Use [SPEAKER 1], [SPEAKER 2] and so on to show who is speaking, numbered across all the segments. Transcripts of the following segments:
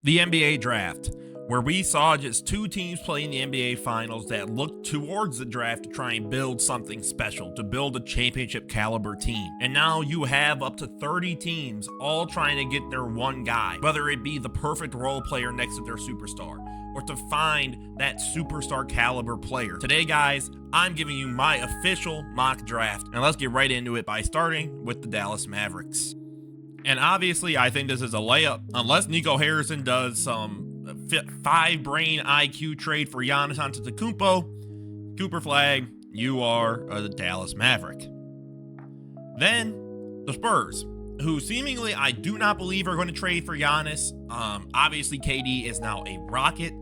[SPEAKER 1] The NBA draft, where we saw just two teams play in the NBA finals that looked towards the draft to try and build something special, to build a championship caliber team. And now you have up to 30 teams all trying to get their one guy, whether it be the perfect role player next to their superstar, or to find that superstar caliber player. Today, guys, I'm giving you my official mock draft, and let's get right into it by starting with the Dallas Mavericks. And obviously, I think this is a layup, unless Nico Harrison does some 5 brain IQ trade for Giannis Antetokounmpo. Cooper Flag, you are the Dallas Maverick. Then, the Spurs, who seemingly I do not believe are going to trade for Giannis. Obviously, KD is now a Rocket.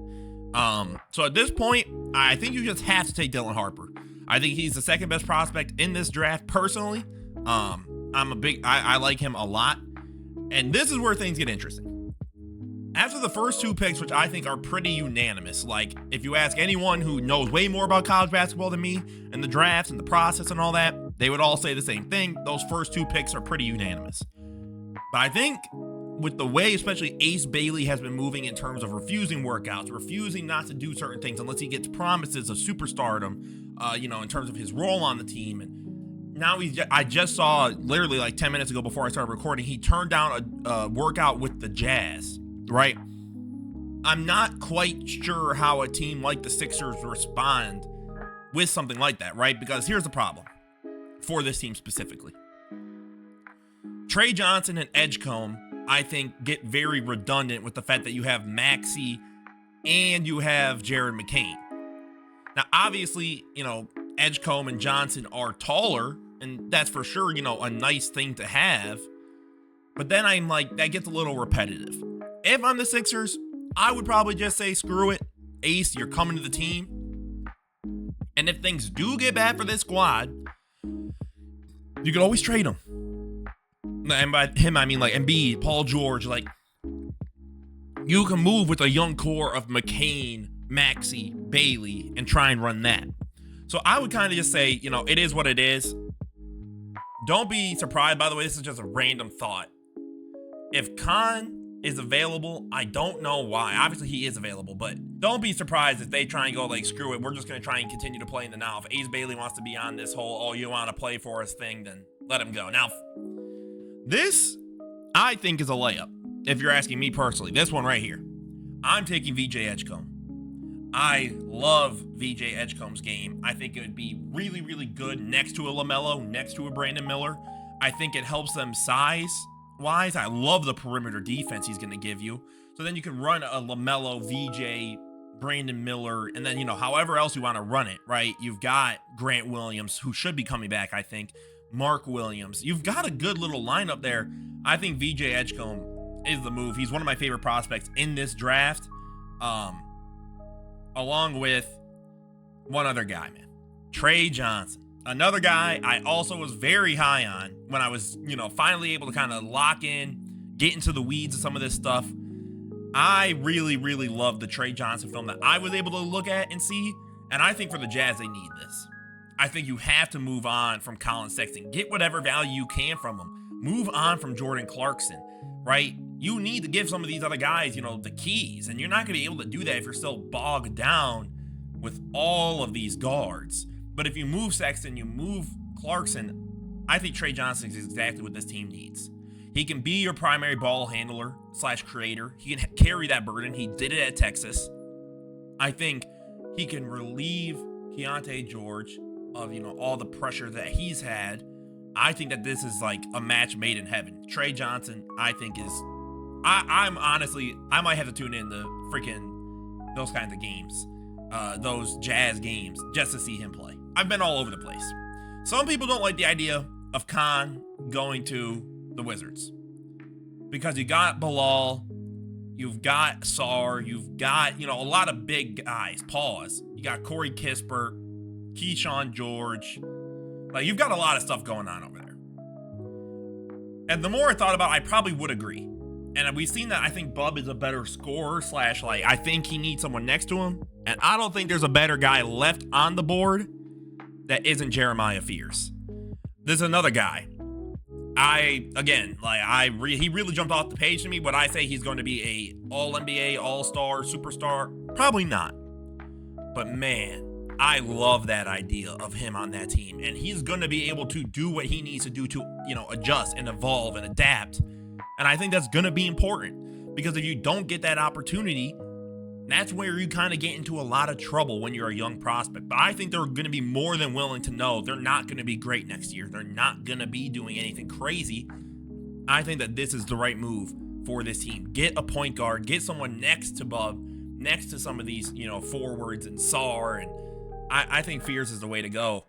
[SPEAKER 1] So at this point, I think you just have to take Dylan Harper. I think he's the second best prospect in this draft personally. I like him a lot. And this is where things get interesting. After the first 2 picks, which I think are pretty unanimous, like if you ask anyone who knows way more about college basketball than me and the drafts and the process and all that, they would all say the same thing. Those first 2 picks are pretty unanimous. But I think with the way especially Ace Bailey has been moving in terms of refusing workouts, refusing not to do certain things unless he gets promises of superstardom, in terms of his role on the team. And now I just saw literally like 10 minutes ago before I started recording, he turned down a workout with the Jazz, right? I'm not quite sure how a team like the Sixers respond with something like that, right? Because here's the problem for this team specifically. Trey Johnson and Edgecombe, I think, get very redundant with the fact that you have Maxey and you have Jared McCain. Now, obviously, Edgecombe and Johnson are taller, and that's for sure, a nice thing to have. But then I'm like, that gets a little repetitive. If I'm the Sixers, I would probably just say, screw it. Ace, you're coming to the team. And if things do get bad for this squad, you can always trade him. And by him, I mean like Embiid, Paul George. Like, you can move with a young core of McCain, Maxey, Bailey, and try and run that. So I would kind of just say, it is what it is. Don't be surprised, by the way, this is just a random thought. If Khan is available, I don't know why. Obviously, he is available, but don't be surprised if they try and go like, screw it, we're just going to try and continue to play in the now. If Ace Bailey wants to be on this whole, you want to play for us thing, then let him go. Now, this, I think, is a layup. If you're asking me personally, this one right here, I'm taking VJ Edgecombe. I love VJ Edgecombe's game. I think it would be really, really good next to a LaMelo, next to a Brandon Miller. I think it helps them size-wise. I love the perimeter defense he's going to give you. So then you can run a LaMelo, VJ, Brandon Miller, and then, however else you want to run it, right? You've got Grant Williams, who should be coming back, I think. Mark Williams. You've got a good little lineup there. I think VJ Edgecombe is the move. He's one of my favorite prospects in this draft. Along with one other guy, man. Trey Johnson. Another guy I also was very high on when I was, finally able to kind of lock in, get into the weeds of some of this stuff. I really, really love the Trey Johnson film that I was able to look at and see. And I think for the Jazz, they need this. I think you have to move on from Colin Sexton. Get whatever value you can from him. Move on from Jordan Clarkson, right? You need to give some of these other guys, the keys. And you're not going to be able to do that if you're still bogged down with all of these guards. But if you move Sexton, you move Clarkson, I think Trey Johnson is exactly what this team needs. He can be your primary ball handler / creator. He can carry that burden. He did it at Texas. I think he can relieve Keontae George of, all the pressure that he's had. I think that this is like a match made in heaven. Trey Johnson, I think is... I'm honestly, I might have to tune in to freaking those kinds of games, those Jazz games, just to see him play. I've been all over the place. Some people don't like the idea of Khan going to the Wizards because you got Bilal, you've got Sarr, you've got, a lot of big guys. Pause. You got Corey Kispert, Keyshawn George. Like, you've got a lot of stuff going on over there. And the more I thought about it, I probably would agree. And we've seen that I think Bub is a better scorer / I think he needs someone next to him. And I don't think there's a better guy left on the board that isn't Jeremiah Fears. There's another guy. He really jumped off the page to me. Would I say he's going to be a all-NBA, all-star, superstar? Probably not. But man, I love that idea of him on that team. And he's going to be able to do what he needs to do to, adjust and evolve and adapt. And I think that's going to be important, because if you don't get that opportunity, that's where you kind of get into a lot of trouble when you're a young prospect. But I think they're going to be more than willing to know they're not going to be great next year. They're not going to be doing anything crazy. I think that this is the right move for this team. Get a point guard, get someone next to some of these, forwards and Sarr. And I think Fears is the way to go.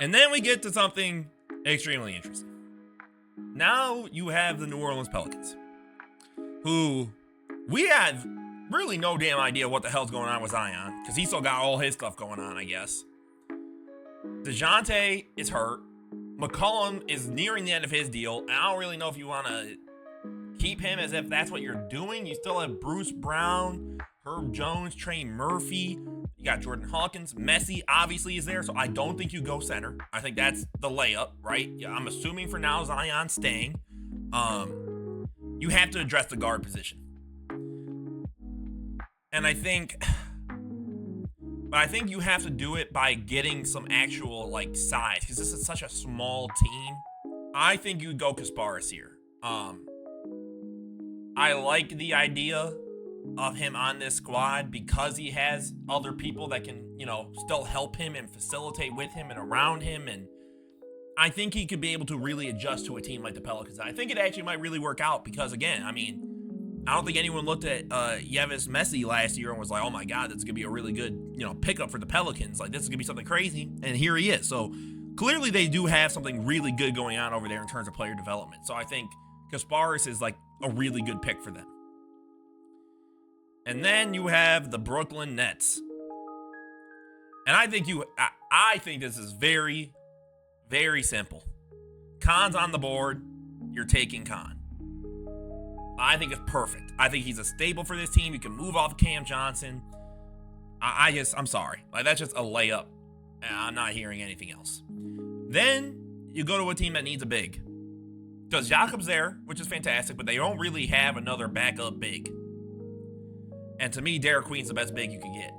[SPEAKER 1] And then we get to something extremely interesting. Now you have the New Orleans Pelicans, who we had really no damn idea what the hell's going on with Zion, because he still got all his stuff going on, I guess. DeJounte is hurt. McCollum is nearing the end of his deal, and I don't really know if you want to keep him as if that's what you're doing. You still have Bruce Brown, Herb Jones, Trey Murphy. You got Jordan Hawkins. Messi obviously is there, so I don't think you go center. I think that's the layup, right? Yeah, I'm assuming for now Zion's staying. You have to address the guard position. And I think you have to do it by getting some actual size, because this is such a small team. I think you'd go Kasparis here. I like the idea of him on this squad because he has other people that can, still help him and facilitate with him and around him. And I think he could be able to really adjust to a team like the Pelicans. I think it actually might really work out because, again, I don't think anyone looked at Yves Messi last year and was like, oh my God, this is going to be a really good, pickup for the Pelicans. This is going to be something crazy. And here he is. So clearly they do have something really good going on over there in terms of player development. So I think Kasparis is a really good pick for them. And then you have the Brooklyn Nets. And I think this is very, very simple. Khan's on the board. You're taking Khan. I think it's perfect. I think he's a staple for this team. You can move off Cam Johnson. I'm sorry. That's just a layup. I'm not hearing anything else. Then you go to a team that needs a big. Because Jakob's there, which is fantastic, but they don't really have another backup big. And to me, Derek Queen's the best big you can get.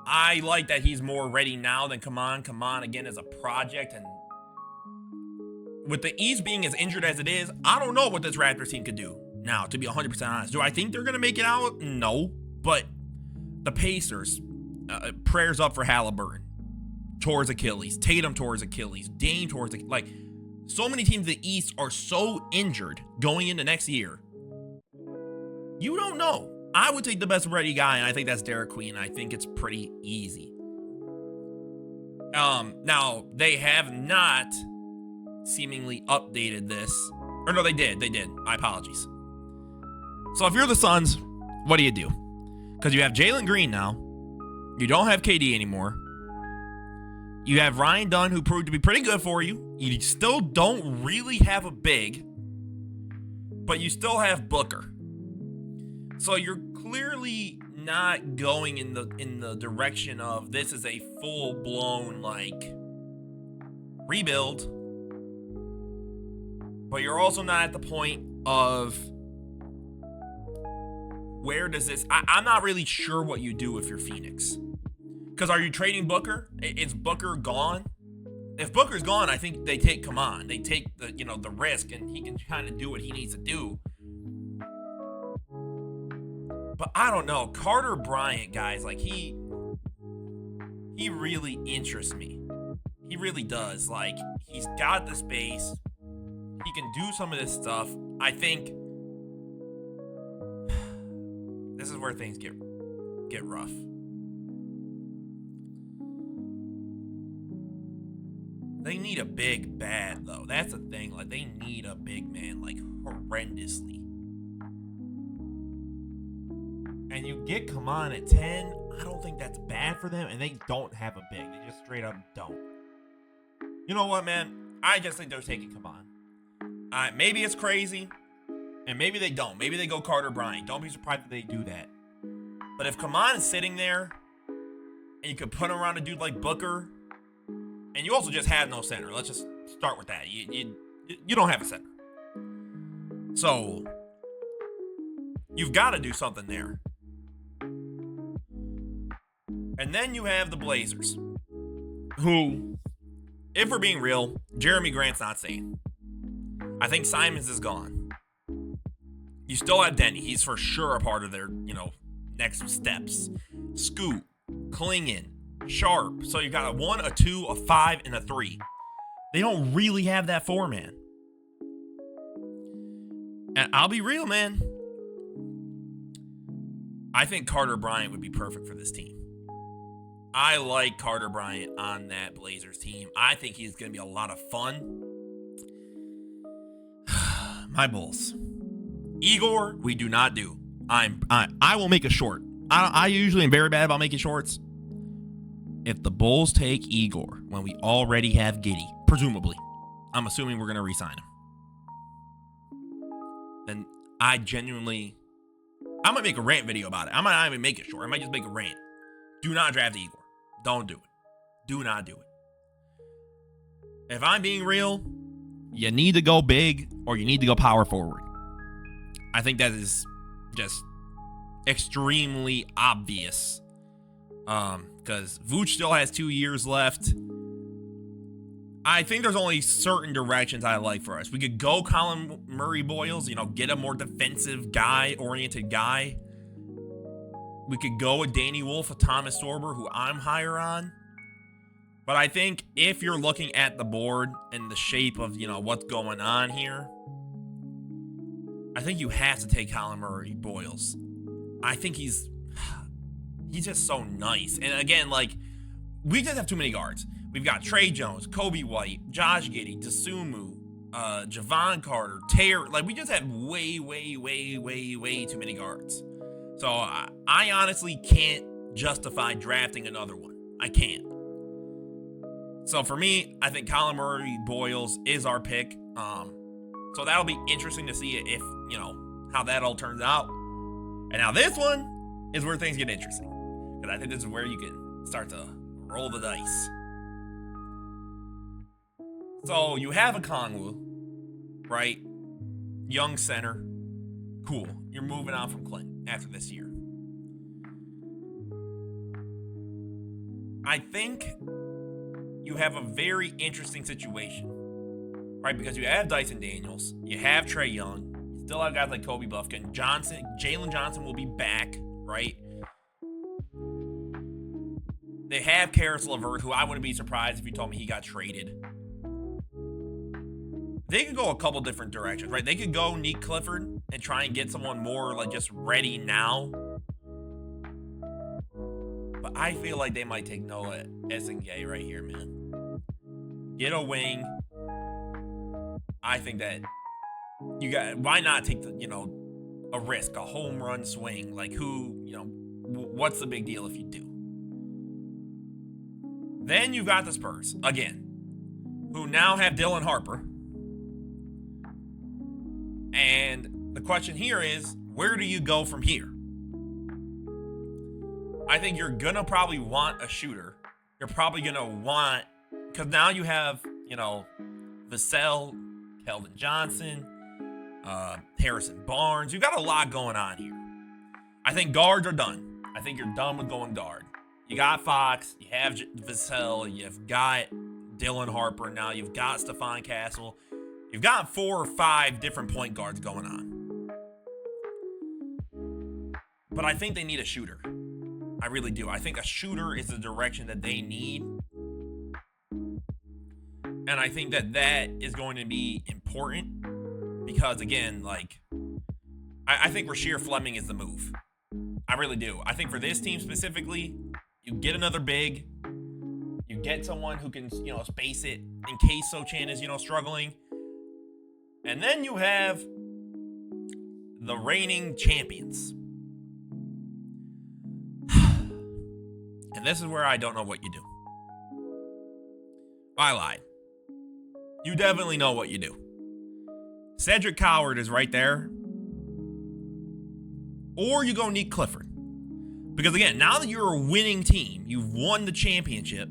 [SPEAKER 1] I like that he's more ready now than Kaman. Kaman, again, is a project, and with the East being as injured as it is, I don't know what this Raptors team could do now, to be 100% honest. Do I think they're going to make it out? No. But the Pacers, prayers up for Halliburton, towards Achilles, Tatum towards Achilles, Dame towards Achilles. So many teams in the East are so injured going into next year. You don't know. I would take the best ready guy, and I think that's Derek Queen. I think it's pretty easy. Now, they have not seemingly updated this. Or no, they did. My apologies. So if you're the Suns, what do? Because you have Jalen Green now. You don't have KD anymore. You have Ryan Dunn, who proved to be pretty good for you. You still don't really have a big, but you still have Booker. So you're clearly not going in the direction of this is a full-blown rebuild. But you're also not at the point of where does this... I'm not really sure what you do if you're Phoenix. Because are you trading Booker? Is Booker gone? If Booker's gone, I think they take Kaman. They take the risk, and he can kind of do what he needs to do. But I don't know. Carter Bryant, guys, he really interests me. He really does. He's got the space. He can do some of this stuff. I think this is where things get rough. They need a big bad, though. That's the thing. They need a big man, horrendously. And you get Kaman at 10, I don't think that's bad for them, and they don't have a big. They just straight up don't. You know what, man? I just think they're taking Kaman. Maybe it's crazy, and maybe they don't. Maybe they go Carter Bryant. Don't be surprised if they do that. But if Kaman is sitting there, and you could put him around a dude like Booker, and you also just have no center. Let's just start with that. You don't have a center. So you've got to do something there. And then you have the Blazers, who, if we're being real, Jeremy Grant's not staying. I think Simons is gone. You still have Denny. He's for sure a part of their, next steps. Scoot, Klingon, Sharp. So you've got a 1, a 2, a 5, and a 3. They don't really have that 4-man. And I'll be real, man. I think Carter Bryant would be perfect for this team. I like Carter Bryant on that Blazers team. I think he's going to be a lot of fun. My Bulls. Igor, we do not do. I will make a short. I usually am very bad about making shorts. If the Bulls take Igor when we already have Giddey, presumably, I'm assuming we're going to re-sign him. Then I might make a rant video about it. I might not even make it short. I might just make a rant. Do not draft Igor. Don't do it. Do not do it. If I'm being real, you need to go big or you need to go power forward. I think that is just extremely obvious. Because Vooch still has 2 years left. I think there's only certain directions I like for us. We could go Colin Murray Boyles, get a more defensive oriented guy. We could go with Danny Wolf, a Thomas Sorber, who I'm higher on. But I think if you're looking at the board and the shape of, what's going on here, I think you have to take Colin Murray Boyles. I think he's just so nice. And again, we just have too many guards. We've got Trey Jones, Kobe White, Josh Giddey, Dosunmu, Javon Carter, Terry. We just have way, way, way, way, way too many guards. So I honestly can't justify drafting another one. I can't. So for me, I think Colin Murray Boyles is our pick. So that'll be interesting to see if, how that all turns out. And now this one is where things get interesting. Because I think this is where you can start to roll the dice. So you have a Okongwu, right? Young center. Cool. You're moving on from Clinton after this year. I think you have a very interesting situation, right? Because you have Dyson Daniels, you have Trae Young, you still have guys like Kobe Buffkin, Jalen Johnson will be back, right? They have Karis LeVert, who I wouldn't be surprised if you told me he got traded. They could go a couple different directions, right? They could go Nick Clifford and try and get someone more just ready now. But I feel like they might take Noah Essengay right here, man. Get a wing. I think that why not take a risk, a home run swing? What's the big deal if you do? Then you've got the Spurs, again, who now have Dylan Harper. And the question here is, where do you go from here? I think you're going to probably want a shooter. You're probably going to want, because now you have, Vassell, Keldon Johnson, Harrison Barnes. You've got a lot going on here. I think guards are done. I think you're done with going guard. You got Fox, you have Vassell, you've got Dylan Harper, now you've got Stephon Castle. You've got 4 or 5 different point guards going on. But I think they need a shooter. I really do. I think a shooter is the direction that they need. And I think that is going to be important because, again, I think Rasheer Fleming is the move. I really do. I think for this team specifically, you get another big. You get someone who can, space it in case Sochan is, struggling. And then you have the reigning champions. And this is where I don't know what you do. I lied. You definitely know what you do. Cedric Coward is right there. Or you go Nick Clifford. Because again, now that you're a winning team, you've won the championship,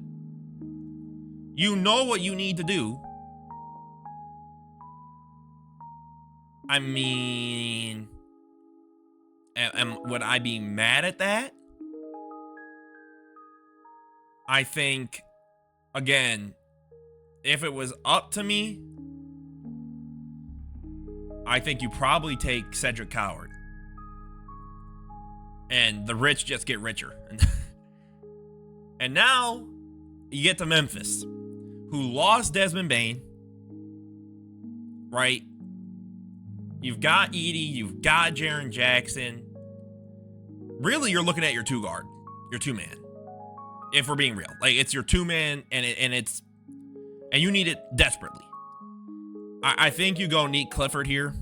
[SPEAKER 1] you know what you need to do I mean, would I be mad at that? I think, again, if it was up to me, I think you probably take Cedric Coward. And the rich just get richer. And now you get to Memphis, who lost Desmond Bane, right? You've got Edey, you've got Jaren Jackson. Really, you're looking at your two guard, your two man. If we're being real, like it's your two man, and you need it desperately. I think you go Nick Clifford here.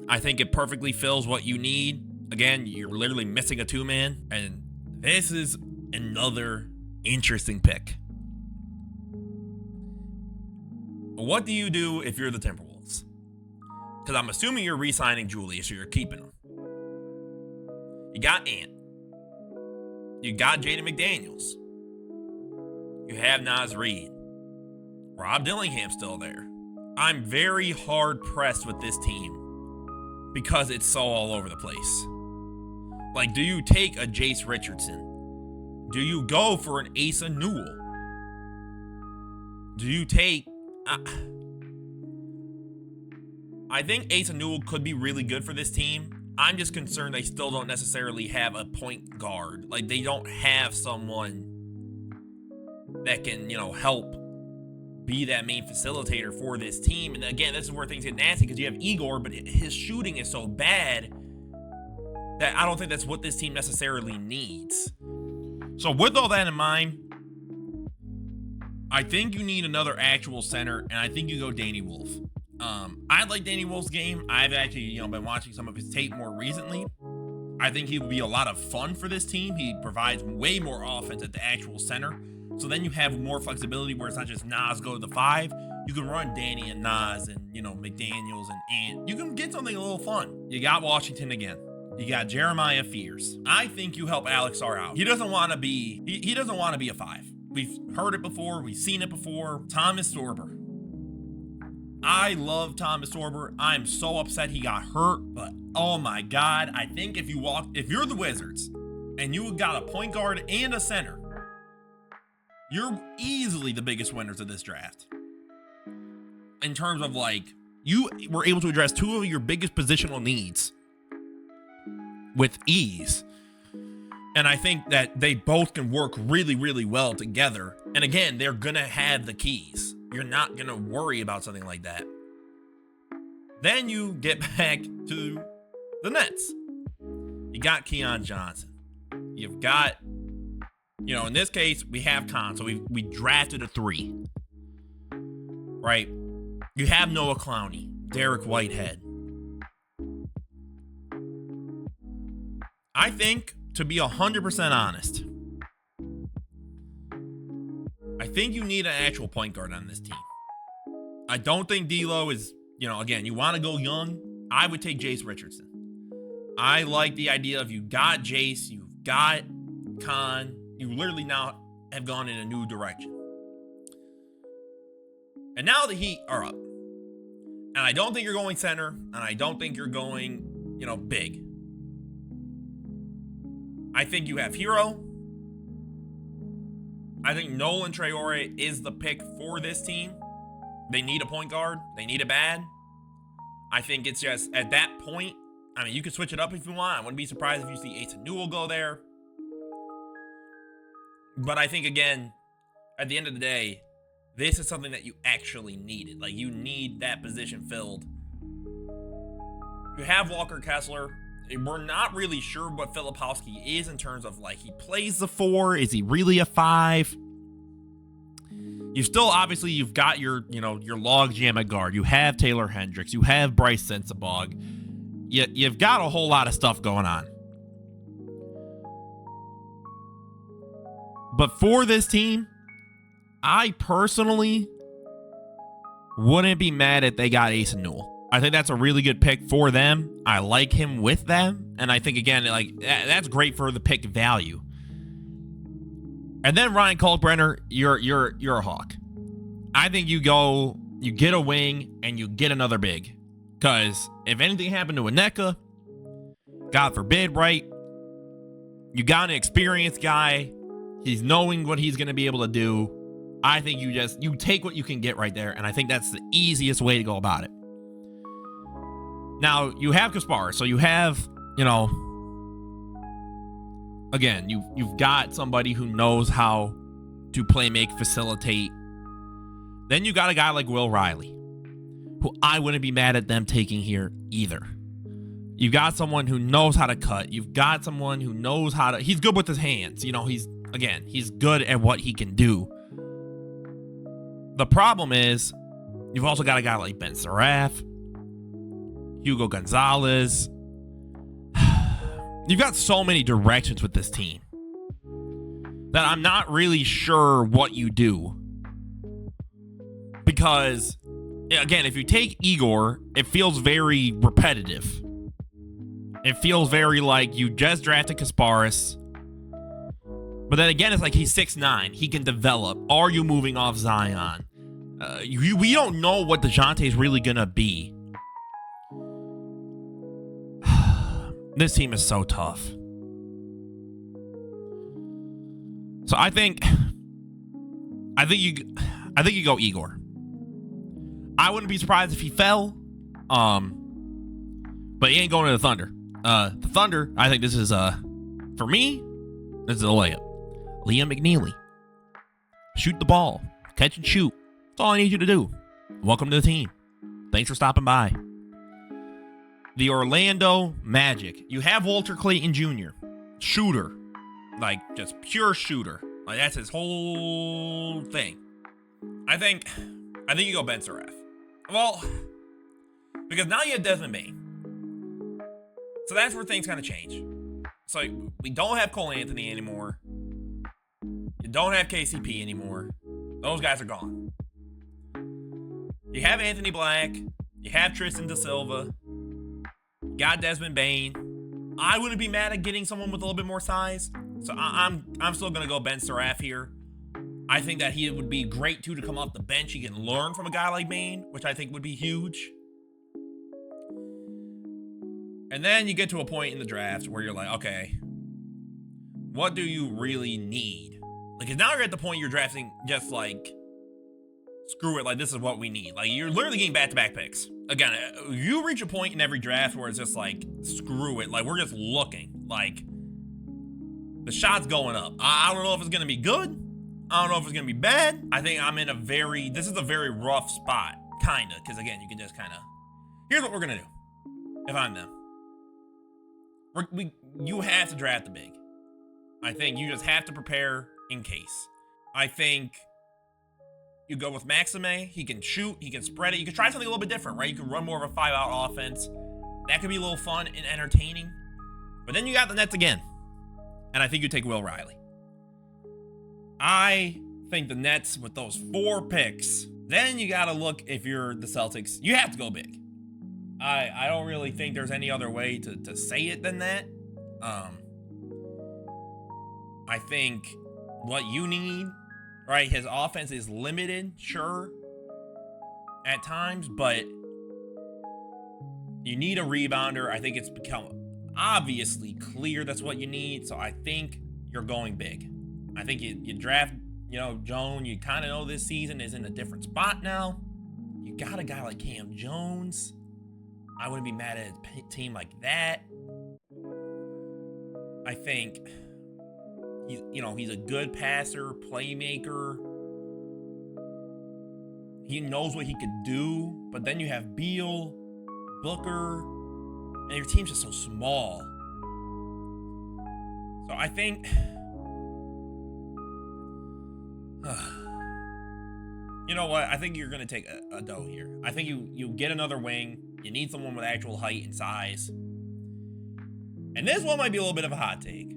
[SPEAKER 1] I think it perfectly fills what you need. Again, you're literally missing a two man, and this is another interesting pick. What do you do if you're the Timberwolves? Because I'm assuming you're re-signing Julius, so you're keeping him. You got Ant. You got Jaden McDaniels. You have Naz Reid. Rob Dillingham's still there. I'm very hard pressed with this team because it's so all over the place. Like, do you take a Jace Richardson? Do you go for an Asa Newell? Do you take... I think Asa Newell could be really good for this team. I'm just concerned they still don't necessarily have a point guard. Like, they don't have someone that can, help be that main facilitator for this team. And again, this is where things get nasty because you have Igor, but his shooting is so bad that I don't think that's what this team necessarily needs. So with all that in mind, I think you need another actual center, and I think you go Danny Wolf. I like Danny Wolf's game. I've actually, been watching some of his tape more recently. I think he would be a lot of fun for this team. He provides way more offense at the actual center. So then you have more flexibility where it's not just Nas go to the 5. You can run Danny and Nas and, McDaniels and Ant. You can get something a little fun. You got Washington again. You got Jeremiah Fears. I think you help Alex Sarr out. He doesn't want to be, he doesn't want to be a 5. We've heard it before. We've seen it before. Thomas Sorber. I love Thomas Sorber. I'm so upset he got hurt, but oh my God. I think if you're the Wizards and you got a point guard and a center, you're easily the biggest winners of this draft. In terms of you were able to address 2 of your biggest positional needs with ease. And I think that they both can work really, really well together. And again, they're going to have the keys. You're not going to worry about something like that. Then you get back to the Nets. You got Keon Johnson. You've got, in this case, we have Con. So we drafted a 3. Right? You have Noah Clowney, Derek Whitehead. I think, to be 100% honest, I think you need an actual point guard on this team. I don't think D'Lo is, again, you want to go young. I would take Jace Richardson. I like the idea of you got Jace, you've got Con. You literally now have gone in a new direction. And now the Heat are up. And I don't think you're going center, and I don't think you're going, big. I think you have Hero. I think Nolan Traore is the pick for this team. They need a point guard. They need it bad. I think it's just at that point, you can switch it up if you want. I wouldn't be surprised if you see Asa Newell go there. But I think, again, at the end of the day, this is something that you actually needed. You need that position filled. You have Walker Kessler. We're not really sure what Filipowski is in terms of he plays the 4. Is he really a 5? You've got your log jam at guard. You have Taylor Hendricks. You have Bryce Sensabaugh. You've got a whole lot of stuff going on. But for this team, I personally wouldn't be mad if they got Asa Newell. I think that's a really good pick for them. I like him with them. And I think, again, that's great for the pick value. And then Ryan Kalkbrenner, you're a hawk. I think you get a wing and you get another big. Because if anything happened to Onyeka, God forbid, right? You got an experienced guy. He's knowing what he's going to be able to do. I think you take what you can get right there. And I think that's the easiest way to go about it. Now, you have Kasparov. So you have, again, you've got somebody who knows how to play, make, facilitate. Then you got a guy like Will Riley, who I wouldn't be mad at them taking here either. You've got someone who knows how to cut. You've got someone who knows how to... He's good with his hands. He's good at what he can do. The problem is, you've also got a guy like Ben Seraph, Hugo Gonzalez. You've got so many directions with this team that I'm not really sure what you do. Because, again, if you take Igor, it feels very repetitive. It feels very like you just drafted Kasparov. But then again, it's like he's 6'9". He can develop. Are you moving off Zion? We don't know what DeJounte is really going to be. This team is so tough. So I think you go Igor. I wouldn't be surprised if he fell. But he ain't going to the Thunder. The Thunder, I think this is for me, this is a layup. Liam McNeely. Shoot the ball. Catch and shoot. That's all I need you to do. Welcome to the team. Thanks for stopping by. The Orlando Magic. You have Walter Clayton Jr. Shooter. Like, just pure shooter. Like, that's his whole thing. I think you go Ben Seraph. Well, because now you have Desmond Bane. So that's where things kind of change. So we don't have Cole Anthony anymore. You don't have KCP anymore. Those guys are gone. You have Anthony Black. You have Tristan Da Silva. You got Desmond Bane. I wouldn't be mad at getting someone with a little bit more size. So I'm still going to go Ben Seraph here. I think that he would be great, too, to come off the bench. He can learn from a guy like Bane, which I think would be huge. And then you get to a point in the draft where you're like, okay, what do you really need? Like, 'cause now you're at the point you're drafting just like, screw it, like, this is what we need. Like, you're literally getting back-to-back picks. Again, you reach a point in every draft where it's just like, screw it. Like, we're just looking. Like, the shot's going up. I don't know if it's going to be good. I don't know if it's going to be bad. I think I'm in this is a very rough spot, kind of. Because, again, you can just kind of, here's what we're going to do. If I'm them. You have to draft the big. I think you just have to prepare in case. I think you go with Maxime. He can shoot. He can spread it. You can try something a little bit different, right? You can run more of a 5-out offense. That could be a little fun and entertaining. But then you got the Nets again. And I think you take Will Riley. I think the Nets with those 4 picks. Then you got to look, if you're the Celtics, you have to go big. I don't really think there's any other way to say it than that. I think what you need, right? His offense is limited, sure, at times, but you need a rebounder. I think it's become obviously clear that's what you need. So I think you're going big. I think you draft, Jones. You kind of know this season is in a different spot now. You got a guy like Cam Jones. I wouldn't be mad at a team like that. I think he's a good passer, playmaker. He knows what he could do. But then you have Beal, Booker, and your team's just so small. So I think you know what? I think you're going to take a dough here. I think you get another wing. You need someone with actual height and size. And this one might be a little bit of a hot take.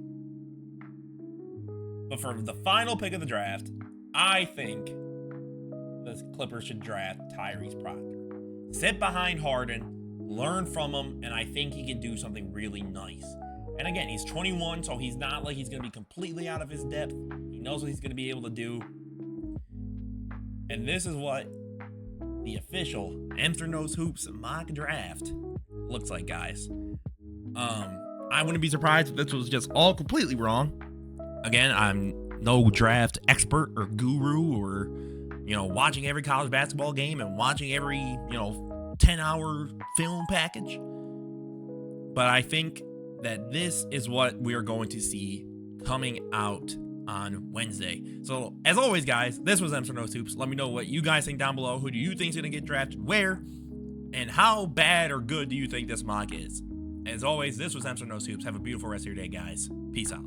[SPEAKER 1] But for the final pick of the draft, I think the Clippers should draft Tyrese Proctor. Sit behind Harden, learn from him, and I think he can do something really nice. And again, he's 21, so he's not like he's going to be completely out of his depth. He knows what he's going to be able to do. And this is what the official Emster Knows Hoops mock draft looks like, guys. I wouldn't be surprised if this was just all completely wrong. Again, I'm no draft expert or guru or, watching every college basketball game and watching every, 10-hour film package. But I think that this is what we are going to see coming out on Wednesday. So, as always, guys, this was Emster Knows Hoops. Let me know what you guys think down below. Who do you think is going to get drafted where? And how bad or good do you think this mock is? As always, this was Emster Knows Hoops. Have a beautiful rest of your day, guys. Peace out.